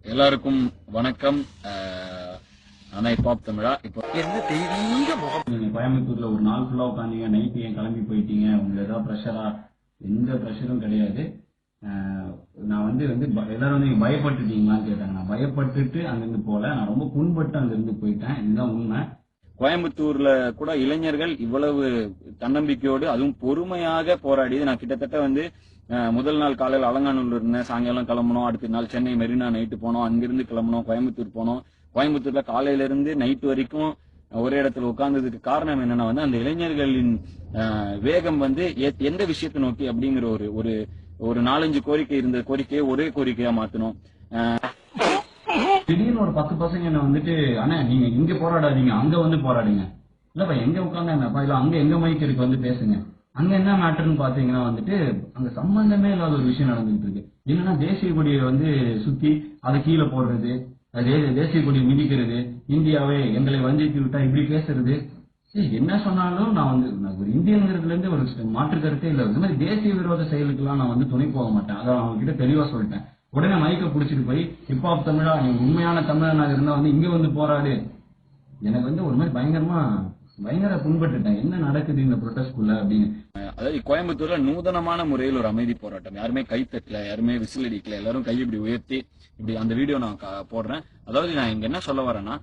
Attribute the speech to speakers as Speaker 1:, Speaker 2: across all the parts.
Speaker 1: எல்லாருக்கும் வணக்கம். ஆனா ஹிப்ஹாப் தமிழா இப்போ என்ன தெய்வீக முகம்.
Speaker 2: நீங்க கோயம்புத்தூர்ல ஒரு நாள் ஃபுல்லா உட்காந்தீங்க, நைட்டு ஏன் கிளம்பி போயிட்டீங்க, உங்களுக்கு ஏதாவது ப்ரெஷரா? எந்த ப்ரெஷரும் கிடையாது. நான் வந்து எல்லாரும் வந்து நீங்க பயப்பட்டுட்டீங்களான்னு கேட்டாங்க. நான் பயப்பட்டுட்டு அங்கிருந்து போல, நான் ரொம்ப புண்பட்டு அங்கிருந்து போயிட்டேன். இதுதான் உண்மை.
Speaker 1: கோயம்புத்தூர்ல கூட இளைஞர்கள் இவ்வளவு தன்னம்பிக்கையோடு அதுவும் பொறுமையாக போராடியது நான் கிட்டத்தட்ட முதல் நாள் காலையில் அலங்காநல்லூர் இருந்தேன், சாயங்காலம் கிளம்பணும். அடுத்த நாள் சென்னை மெரினா நைட்டு போனோம், அங்கிருந்து கிளம்பணும், கோயம்புத்தூர் போனோம். கோயம்புத்தூர்ல காலையில இருந்து நைட்டு வரைக்கும் ஒரே இடத்துல உட்கார்ந்ததுக்கு காரணம் என்னன்னா அந்த இளைஞர்களின் வேகம் எந்த விஷயத்தை நோக்கி அப்படிங்கிற ஒரு 4-5 கோரிக்கை இருந்த கோரிக்கையை ஒரே கோரிக்கையா மாத்தணும்.
Speaker 2: திடீர்னு ஒரு 10 பசங்க என்ன அண்ணா நீங்க இங்க போராடாதீங்க, அங்க போராடுங்க. இல்லப்பா எங்க உட்கார்ந்தா என்னப்பா, இல்ல அங்க எங்க மைக் இருக்கு பேசுங்க. அங்க என்ன மேட்டர்னு பாத்தீங்கன்னா அங்க சம்பந்தமே இல்லாத ஒரு விஷயம் நடந்துட்டு இருக்கு. என்னன்னா தேசிய கொடியை சுத்தி அதை கீழே போடுறது, தேசிய கொடியை மிதிக்கிறது, இந்தியாவே எங்களை வஞ்சித்து விட்டா இப்படி பேசுறது. என்ன சொன்னாலும் நான் ஒரு இந்தியன்கிறதுல இருந்து ஒரு மாற்று கருத்தே இல்லை. இந்த மாதிரி தேசிய விரோத செயலுக்கு எல்லாம் நான் துணை போக மாட்டேன். அதை அவங்க கிட்ட தெளிவா சொல்லிட்டேன். உடனே மைக்க புடிச்சிட்டு போய் ஹிப்ஹாப் தமிழா, நீ உண்மையான தமிழனாக இருந்தா இங்க போராடு. எனக்கு ஒரு மாதிரி பயங்கர புண்பட்டுட்டேன். என்ன நடக்குது இந்த ப்ரொட்டஸ்ட்குள்ள அப்படின்னு.
Speaker 1: அதாவது கோயம்புத்தூர்ல நூதனமான முறையில் ஒரு அமைதி போராட்டம், யாருமே கை தட்டல, யாருமே விசில் அடிக்கல, எல்லாரும் கை இப்படி உயர்த்தி இப்படி அந்த வீடியோ நான் போடுறேன். அதாவது நான் இங்க என்ன சொல்ல வரேன்னா,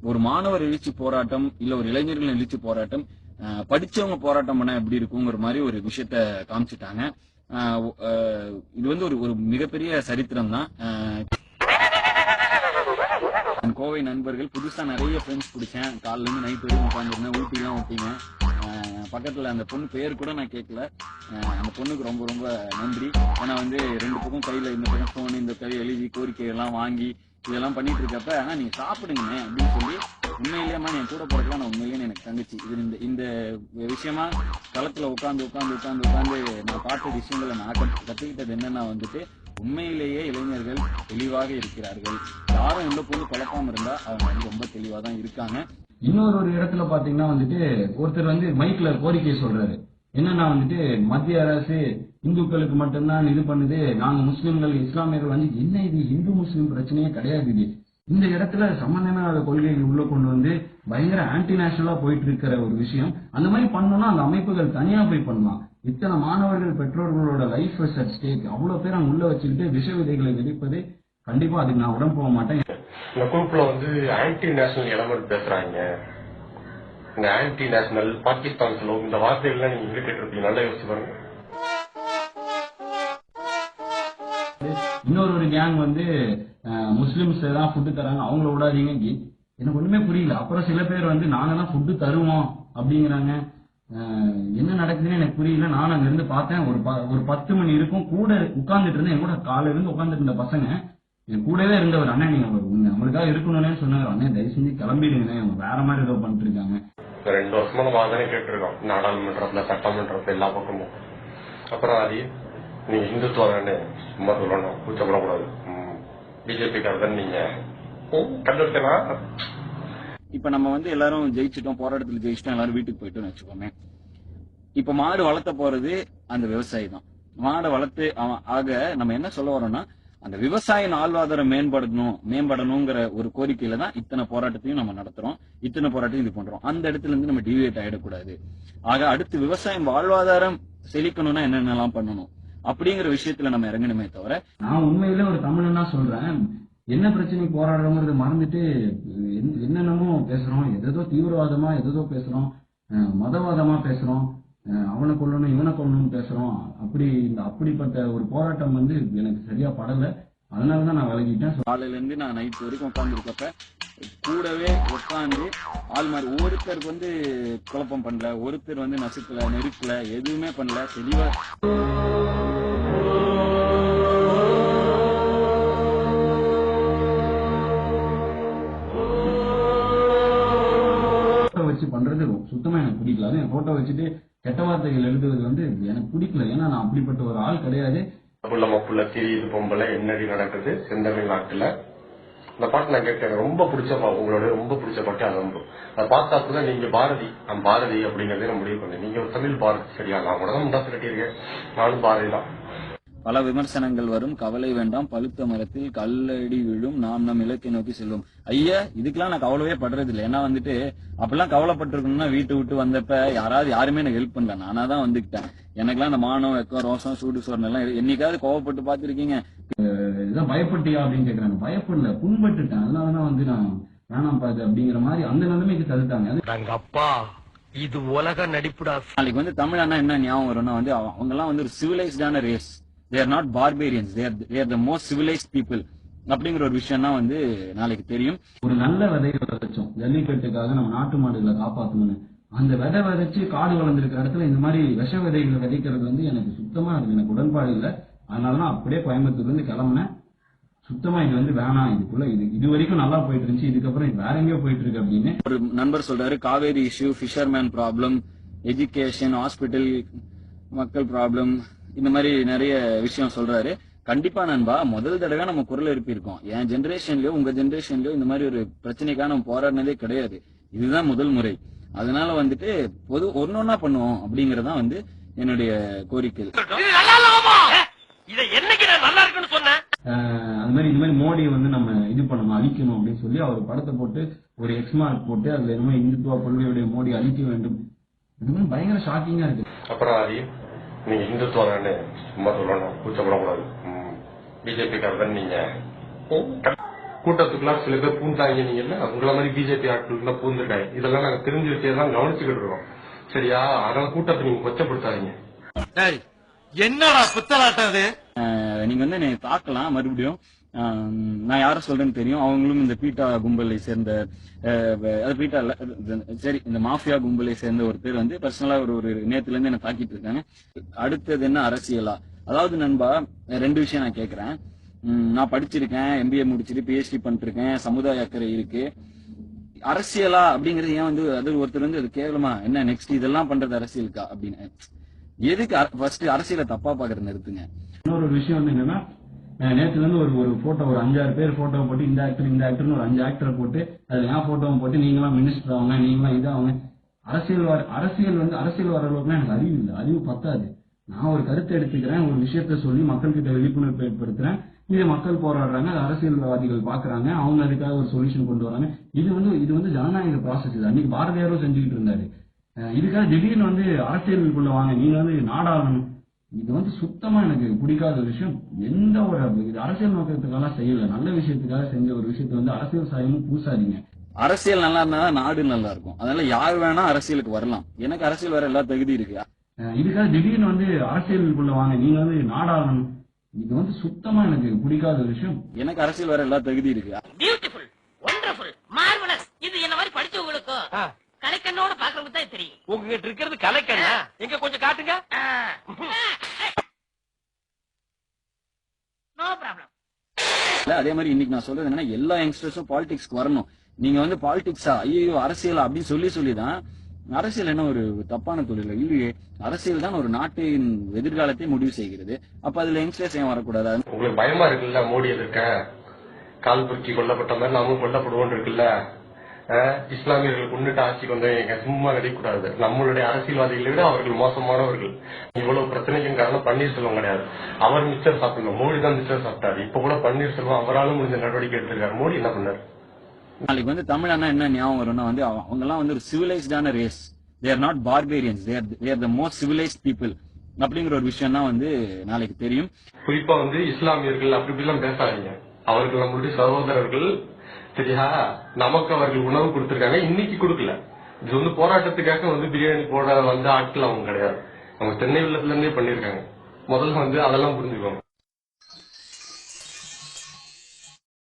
Speaker 1: ஒரு மாணவர் எழுச்சி போராட்டம் இல்ல ஒரு இளைஞர்கள் எழுச்சி போராட்டம் படிச்சவங்க போராட்டம் பண்ண எப்படி இருக்குங்கிற மாதிரி ஒரு விஷயத்த காமிச்சிட்டாங்க. இது ஒரு மிகப்பெரிய சரித்திரம் தான். கோவை நண்பர்கள் புதுசா நிறைய ஃப்ரெண்ட்ஸ் பிடிச்சேன். காலைல இருந்து நைட் வரைக்கும் உட்காந்துருந்தேன், ஊட்டிலாம் ஊட்டிங்க. பக்கத்துல அந்த பொண்ணு பேர் கூட நான் கேட்கல. அந்த பொண்ணுக்கு ரொம்ப ரொம்ப நன்றி. ஏன்னா 2 பக்கம் கையில இந்த பக்கம் போன், இந்த கை எழுதி கோரிக்கையெல்லாம் வாங்கி இதெல்லாம் பண்ணிட்டு இருக்கப்ப ஆனா நீங்க சாப்பிடுங்க அப்படின்னு சொல்லி உண்மையிலேயமா என் கூட போறதுலாம் நான் உண்மையிலேயே எனக்கு தங்கச்சி. இது இந்த விஷயமா களத்துல உட்காந்து நான் பார்த்த விஷயங்களை நான் கத்துக்கிட்டது என்னன்னா உண்மையிலேயே இளைஞர்கள் தெளிவாக இருக்கிறார்கள். யாரும் உள்ள போது குழப்பாம இருந்தா அவங்க ரொம்ப தெளிவா தான் இருக்காங்க.
Speaker 2: இன்னொரு இடத்துல பாத்தீங்கன்னா ஒருத்தர் மைக்ல கோரிக்கை சொல்றாரு. என்னன்னா மத்திய அரசு இந்துக்களுக்கு மட்டும்தான் இது பண்ணுது, நாங்க முஸ்லிம்கள் இஸ்லாமியர்கள் என்ன இது இந்து முஸ்லிம் பிரச்சனையே கிடையாது. இது இந்த இடத்துல சம்பந்தமான கொள்கைகள் உள்ள கொண்டு பயங்கர ஆன்டி நேஷனலா போயிட்டு இருக்கிற ஒரு விஷயம். அந்த மாதிரி பண்ணோம்னா அந்த அமைப்புகள் தனியா போய் பண்ணலாம். இத்தனை மாணவர்கள் பெற்றோர்களோட லைஃப் அட் ஸ்டேக், அவ்வளவு பேர் அங்க உள்ள வச்சுக்கிட்டு விஷ விதைகளை வெடிப்பது கண்டிப்பா அதுக்கு நான் உடம்பு போக மாட்டேன்.
Speaker 3: இந்த குரூப்ல ஆன்டி நேஷனல் எலமெண்ட் பேசுறாங்க. இந்த ஆன்டி நேஷனல் பாகிஸ்தான் சொல்லுவோம், இந்த வார்த்தைகள்லாம் நீங்க எங்க கேட்டிருப்பீங்க, நல்லா யோசிச்சு பாருங்க.
Speaker 2: இன்னொரு கேங் முஸ்லிம்ஸ் தான் ஃபுட்டு தராங்க, அவங்கள விடாதீங்க. எனக்கு ஒண்ணுமே புரியல. அப்புறம் சில பேர் நாங்க தான் ஃபுட்டு தருவோம் அப்படிங்கிறாங்க. என்ன நடக்குதுன்னு எனக்கு புரியல. நான் அங்க இருந்து பார்த்தேன். ஒரு 10 மணி இருக்கும், கூட உட்கார்ந்துட்டு இருந்தேன். என் கூட காலையில இருந்து உட்கார்ந்துட்டு இருந்த பசங்க என் கூடவே இருந்தவர். அண்ணா நீங்க நம்மளுக்காக இருக்கணும்னு சொன்னார். அண்ணே தயவு செஞ்சு கிளம்பிடுங்க, அவங்க வேற மாதிரி ஏதோ பண்ணிட்டு இருக்காங்க.
Speaker 3: 2 வருஷமா நம்ம தானே கேட்டிருக்கோம், நாடாளுமன்றத்துல சட்டமன்றத்துல எல்லா பக்கமும். அப்புறம் அது நீங்க இந்துத்துவ தானே சும்மா சொல்லணும், கூச்சப்படக்கூடாது. பிஜேபி காரதான் நீங்க கண்டுபிடிக்கலாம்.
Speaker 1: இப்ப நம்ம எல்லாரும் ஜெயிச்சிட்டோம், போராட்டத்தில் ஜெயிச்சிட்டோம், எல்லாரும் வீட்டுக்கு போயிட்டோம்னு வச்சுக்கோமே. இப்ப மாடு வளர்த்த போறது அந்த விவசாயி தான். மாடை வளர்த்து ஆக நம்ம என்ன சொல்ல வரோம்னா, அந்த விவசாய வாழ்வாதாரம் மேம்படணுங்கிற ஒரு கோரிக்கையில தான் இத்தனை போராட்டத்தையும் நம்ம நடத்துறோம், இத்தனை போராட்டத்தையும் இது பண்றோம். அந்த இடத்துல இருந்து நம்ம டிவியேட் ஆயிடக்கூடாது. ஆக அடுத்து விவசாயம் வாழ்வாதாரம் செழிக்கணும்னா என்னென்னலாம் பண்ணணும் அப்படிங்கிற விஷயத்துல நம்ம இறங்கணுமே தவிர.
Speaker 2: நான் உண்மையிலே ஒரு தமிழனா சொல்றேன், என்ன பிரச்சனை போராடுறோங்கிறது மறந்துட்டு என்னென்னமோ பேசுறோம். எதோ தீவிரவாதமா எதோ பேசுறோம், மதவாதமா பேசுறோம், அவனை கொல்லணும் இவனை கொல்லணும்னு பேசுறோம். அப்படிப்பட்ட ஒரு போராட்டம் எனக்கு சரியா படல. அதனாலதான் நான் விலகிட்டேன்.
Speaker 1: காலையில இருந்து நான் நைட் வரைக்கும் உட்கார்ந்து இருக்கப்ப கூடவே உட்காந்து ஆள் மாதிரி ஒருத்தருக்கு குழப்பம் பண்ணல, ஒருத்தர் நசுக்கல, நெருக்கல, எதுவுமே பண்ணல. தெளிவா
Speaker 2: வச்சு பண்றது சுத்தமா எனக்கு பிடிக்கல. அது என் போட்டோ வச்சுட்டு கெட்ட வார்த்தைகள் எழுதுவது எனக்கு பிடிக்கல. ஏன்னா நான் அப்படிப்பட்ட ஒரு ஆள் கிடையாது.
Speaker 3: புள்ள தெரியுது பொம்பளை என்னடி நடக்குது செந்தமிழ் நாட்டுல. இந்த பாட்டு நான் கேட்டேன், ரொம்ப பிடிச்ச உங்களோட ரொம்ப பிடிச்ச பாட்டு அது. அதை பார்த்தா கூட நீங்க பாரதி, நான் பாரதி அப்படிங்கறதே நான் முடிவு பண்ணேன். நீங்க ஒரு தமிழ் பாரதி சரியா? நான் கூட தான் முண்டாசு கட்டியிருக்கேன், நானும் பாரதி தான்.
Speaker 1: பல விமர்சனங்கள் வரும், கவலை வேண்டாம், பழுத்த மரத்தில் கல்லடி விழும், நாம் நம் இலக்கை நோக்கி செல்வோம். ஐயா, இதுக்கெல்லாம் நான் கவலையே படுறது இல்லை. ஏன்னா வந்துட்டு அப்பெல்லாம் கவலைப்பட்டிருக்கணும்னா வீட்டு விட்டு வந்தப்ப யாருமே எனக்கு ஹெல்ப் பண்ணல, நானா தான் வந்துக்கிட்டேன். எனக்கெல்லாம் இந்த மானம், வெக்கம், ரோசம், சூடு சோறு எல்லாம் என்னைக்காவது கோவப்பட்டு பாத்துருக்கீங்க?
Speaker 2: இதான் பயப்பட்டியா அப்படின்னு கேக்குறாங்க. பயப்படல, புண்பட்டுட்டேன். அதனாலதான் வந்து நான் வேணாம் பாது அப்படிங்கிற மாதிரி அந்த நிலைமைக்கு தடுத்தாங்க.
Speaker 4: அப்பா, இது உலக நடிப்புடா.
Speaker 1: நாளைக்கு வந்து தமிழ் அண்ணா என்ன ஞாபகம் வரும்னா வந்து அவங்க எல்லாம் வந்து ஒரு சிவிலைஸ்டான race. They are not barbarians. They are the most civilized people. அப்படிங்கிற ஒரு விஷயம் தான் வந்து நாளைக்கு தெரியும்.
Speaker 2: ஒரு நல்ல விதையை விதைச்சோம் ஜல்லிக்கட்டுக்காக, நம்ம நாட்டு மாடுகளை காப்பாற்றணும்னு. அந்த விதை விதைச்சு காடு வளர்ந்துருக்கிற இடத்துல இந்த மாதிரி விஷ விதைகளை விதைக்கிறது வந்து எனக்கு சுத்தமா எனக்கு உடன்பாடு இல்லை. அதனாலதான் அப்படியே கோயம்புத்தூர்ல இருந்து கிளம்புனேன். சுத்தமா இது வந்து வேணாம், இதுக்குள்ள இது வரைக்கும் நல்லா போயிட்டு இருந்துச்சு, இதுக்கப்புறம் இது வேற எங்கேயோ போயிட்டு இருக்கு அப்படின்னு
Speaker 1: ஒரு நண்பர் சொல்றாரு. Kaveri issue, fisherman problem, education, hospital, மக்கள் ப்ராப்ளம், இந்த மாதிரி நிறைய விஷயம் சொல்றாரு. கண்டிப்பா நண்பா, முதல் தடவை நம்ம குரல் எழுப்பியிருக்கோம். என் ஜெனரேஷன்லயோ உங்க ஜெனரேஷன்லயோ இந்த மாதிரி ஒரு பிரச்சனைக்காக நம்ம போராடினதே கிடையாது. இதுதான் முதல் முறை. அதனால வந்துட்டு ஒன்னொன்னா பண்ணுவோம் அப்படிங்கறதான் வந்து என்னுடைய கோரிக்கை.
Speaker 2: அது மாதிரி இந்த மாதிரி மோடியை வந்து நம்ம இது பண்ணணும், அழிக்கணும் அப்படின்னு சொல்லி அவர் படத்தை போட்டு ஒரு எக்ஸ்மார்க் போட்டு அதுல என்னமோ இந்துத்துவ கொள்கையுடைய மோடி அழிக்க வேண்டும். இது மாதிரி பயங்கர ஷாக்கிங்கா இருக்கு.
Speaker 3: அப்புறம் அது நீங்க இந்துத்துவான்னு சும்மா சொல்லணும், கூச்சப்படக்கூடாது. பிஜேபிக்காரர் நீங்க கூட்டத்துக்குலாம் சில பேர் பூந்தாங்க, நீங்க இல்ல உங்களை மாதிரி பிஜேபி ஆட்கள் பூந்துருக்காங்க. இதெல்லாம் நாங்க தெரிஞ்சு வச்சதான் கவனிச்சுக்கிட்டு இருக்கோம். சரியா? அதனால கூட்டத்தை நீங்க கொச்சப்படுத்தாதீங்க.
Speaker 4: என்னடா புத்தலாட்டம் அது?
Speaker 1: நீங்க வந்து என்னை தாக்கலாம் மறுபடியும். நான் யார சொல்றேன்னு தெரியும். அவங்களும் இந்த பீட்டா கும்பலை சேர்ந்த, அது பீட்டா இல்ல, சரி, இந்த மாஃபியா கும்பலை சேர்ந்த ஒரு பேர் வந்து பர்சனலா ஒரு நேத்துல இருந்து என்ன தாக்கிட்டு இருக்காங்க. அடுத்தது என்ன, அரசியலா? அதாவது நண்பா, ரெண்டு விஷயம் நான் கேக்குறேன். நான் படிச்சிருக்கேன், MBA முடிச்சிட்டு PhD பண்ணிட்டு இருக்கேன், சமுதாய அக்கறை இருக்கு. அரசியலா அப்படிங்கறது ஏன் வந்து அது ஒருத்தர் வந்து அது கேவலமா என்ன நெக்ஸ்ட் இதெல்லாம் பண்றது அரசியலுக்கா அப்படின்னு எதுக்கு ஃபர்ஸ்ட் அரசியலை தப்பா பாக்குறது நிறுத்துங்க.
Speaker 2: இன்னொரு விஷயம் வந்து என்னன்னா, நேத்துல இருந்து ஒரு போட்டோ, ஒரு 5-6 பேர் போட்டோ போட்டு இந்த ஆக்டர்னு ஒரு 5 ஆக்டரை போட்டு அதுல என் போட்டோவை போட்டு நீங்களாம் மினிஸ்டர் ஆகுங்க, நீங்களாம் இதாகுங்க. அரசியல் வர அளவுக்கு எனக்கு அறிவு இல்லை, அறிவு பத்தாது. நான் ஒரு கருத்தை எடுத்துக்கிறேன், ஒரு விஷயத்த சொல்லி மக்கள்கிட்ட விழிப்புணர்வு ஏற்படுத்துறேன். இதை மக்கள் போராடுறாங்க, அரசியல்வாதிகள் பாக்குறாங்க, அவங்க அதுக்காக ஒரு சொல்யூஷன் கொண்டு வராங்க. இது வந்து ஜனநாயக ப்ராசஸ். இது அன்னைக்கு பாரதியாரும் செஞ்சுக்கிட்டு இருந்தாரு. இதுக்காக திடீர்னு வந்து அரசியலுக்குள்ள வாங்க, நீங்க வந்து நாடாளணும், இது வந்து சுத்தமா எனக்கு பிடிக்காத ஒரு விஷயம். எந்த ஒரு அரசியல் நோக்கத்துக்காக செய்யல, நல்ல விஷயத்துக்காக செஞ்ச ஒரு விஷயத்த வந்து அரசியல் சாயமும் பூசாதீங்க.
Speaker 1: அரசியல் நல்லா இருந்தா நாடு நல்லா இருக்கும். அதனால யார் வேணா அரசியலுக்கு வரலாம். எனக்கு அரசியல் வர எல்லா தகுதி இருக்கு.
Speaker 2: இதுக்காக திடீர்னு வந்து அரசியலுக்குள்ள வாங்க, நீங்க வந்து நாடாளணும், இது வந்து சுத்தமா எனக்கு பிடிக்காத ஒரு விஷயம்.
Speaker 1: எனக்கு அரசியல் வர எல்லா தகுதி இருக்கு.
Speaker 5: Beautiful, wonderful, marvellous. இது என்ன மாதிரி படிச்சவங்களுக்கு கலைக்கண்ணோட பாக்குறவங்க தான் தெரியும்.
Speaker 4: உங்ககிட்ட இருக்கிறது கலைக்கண்ணா? எங்க கொஞ்சம் காட்டுங்க.
Speaker 5: No problem.
Speaker 1: அதே மாதிரி இன்னைக்கு நான் சொல்றது என்னன்னா, எல்லா யங்ஸ்டர்ஸும் பாலிடிக்ஸ்க்கு வரணும். நீங்க வந்து பாலிடிக்ஸா, ஐயோ அரசியலா அப்படின்னு சொல்லிதான் அரசியல் என்ன ஒரு தப்பான தொழில் இல்லையே. அரசியல் தான் ஒரு நாட்டின் எதிர்காலத்தை முடிவு செய்கிறது. அப்ப அதுல யங்ஸ்டர்ஸ் ஏன் வரக்கூடாது?
Speaker 3: உங்களுக்கு பயமா இருக்குல்ல, மோடி எதிர்க்க கால் புரிச்சி கொல்லப்பட்ட மாதிரி நாமும் கொல்லப்படுவோம் இருக்குல்ல. இஸ்லாமியர்கள் கொண்டுட்டு ஆட்சி கொண்டு சும்மா நடிக்கக்கூடாது. நம்மளுடைய அரசியல்வாதிகளை விட அவர்கள் மோசமானவர்கள். இவ்வளவு பிரச்சனைக்கும் காரணம் பன்னீர்செல்வம் கிடையாது. அவர் மிச்சர் சாப்பிடணும், மோடி தான் மிச்சர் சாப்பிட்டாரு. இப்ப கூட பன்னீர்செல்வம் அவராலும் முடிஞ்ச நடவடிக்கை எடுத்திருக்காரு. மோடி என்ன பண்ணாரு?
Speaker 1: நாளைக்கு வந்து தமிழ் அண்ணா என்ன ஞாபகம் வரும்னா வந்து அவங்க எல்லாம் வந்து ஒரு சிவிலைஸ்டான race. They are not barbarians. They are the most civilized people. அப்படிங்கிற ஒரு விஷயம் தான் வந்து நாளைக்கு தெரியும்.
Speaker 3: குறிப்பா வந்து இஸ்லாமியர்கள் அப்படி எல்லாம் பேசாதீங்க. அவர்கள் நம்மளுடைய சகோதரர்கள். சரியா? நமக்கு அவர்கள் உணவு கொடுத்திருக்காங்க, இன்னைக்கு கொடுக்கல. இது வந்து போராட்டத்துக்காக வந்து பிரியாணி போட வந்து ஆட்கள் அவங்க கிடையாது. அவங்க தென்னை வெள்ளத்துல இருந்தே பண்ணிருக்காங்க. முதல்ல வந்து அதெல்லாம் புரிஞ்சுக்கோங்க.